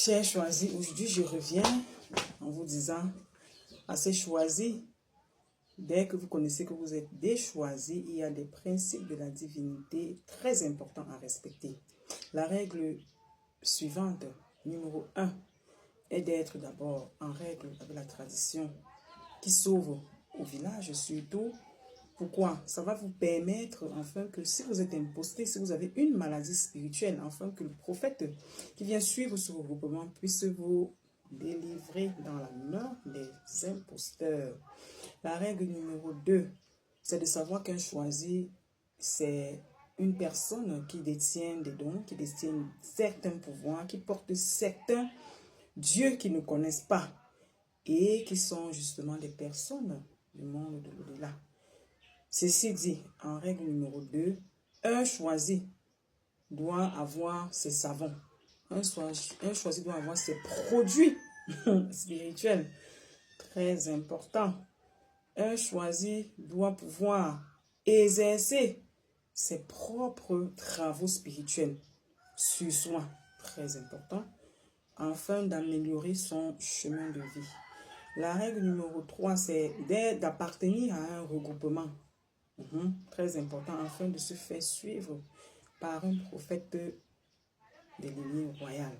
Chers choisis, aujourd'hui je reviens en vous disant, assez choisi, dès que vous connaissez que vous êtes des choisis, il y a des principes de la divinité très importants à respecter. La règle suivante, numéro 1, est d'être d'abord en règle avec la tradition qui sauve au village surtout. Pourquoi? Ça va vous permettre, enfin, que si vous êtes imposté, si vous avez une maladie spirituelle, enfin, que le prophète qui vient suivre ce regroupement puisse vous délivrer dans la main des imposteurs. La règle numéro 2, c'est de savoir qu'un choisi, c'est une personne qui détient des dons, qui détient certains pouvoirs, qui porte certains dieux qu'ils ne connaissent pas et qui sont justement des personnes du monde de l'au-delà. Ceci dit, en règle numéro 2, un choisi doit avoir ses savons. Un choisi doit avoir ses produits spirituels. Très important. Un choisi doit pouvoir exercer ses propres travaux spirituels sur soi. Très important. Afin d'améliorer son chemin de vie. La règle numéro 3, c'est d'appartenir à un regroupement. Très important, afin de se faire suivre par un prophète des lignées royales.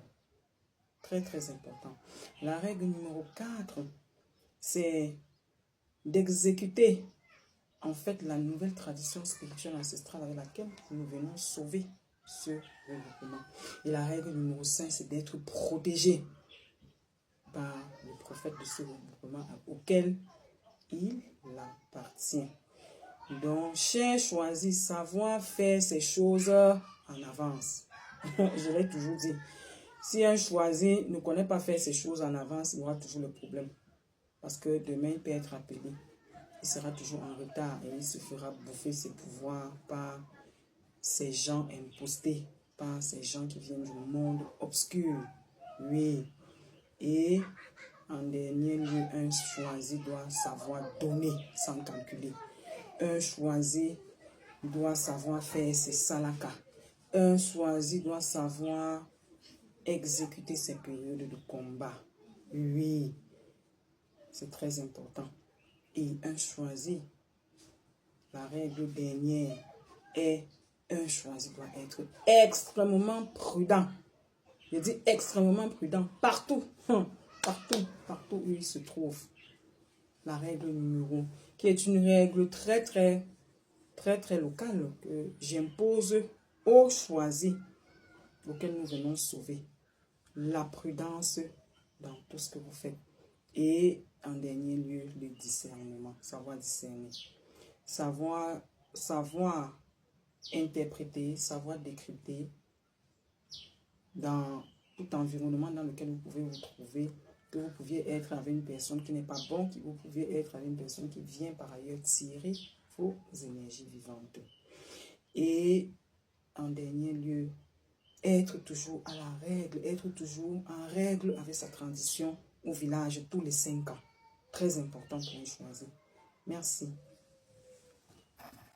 Très, très important. La règle numéro 4, c'est d'exécuter en fait la nouvelle tradition spirituelle ancestrale avec laquelle nous venons sauver ce regroupement. Et la règle numéro 5, c'est d'être protégé par le prophète de ce regroupement auquel il appartient. Donc, cher choisi, savoir faire ces choses en avance. Je l'ai toujours dit. Si un choisi ne connaît pas faire ces choses en avance, il aura toujours le problème. Parce que demain, il peut être appelé. Il sera toujours en retard et il se fera bouffer ses pouvoirs par ces gens impostés, par ces gens qui viennent du monde obscur. Oui. Et en dernier lieu, un choisi doit savoir donner sans calculer. Un choisi doit savoir faire ses salakas. Un choisi doit savoir exécuter ses périodes de combat. Oui, c'est très important. Et un choisi, la règle dernière est, un choisi doit être extrêmement prudent. Je dis extrêmement prudent partout, partout où il se trouve. La règle numéro, qui est une règle très locale que j'impose aux choisis auxquels nous venons sauver. La prudence dans tout ce que vous faites. Et en dernier lieu, le discernement. Savoir discerner. Savoir interpréter, savoir décrypter dans tout environnement dans lequel vous pouvez vous trouver, que vous pouviez être avec une personne qui n'est pas bonne, que vous pouviez être avec une personne qui vient par ailleurs tirer vos énergies vivantes. Et en dernier lieu, être toujours à la règle, être toujours en règle avec sa transition au village tous les 5 ans. Très important pour les choisir. Merci.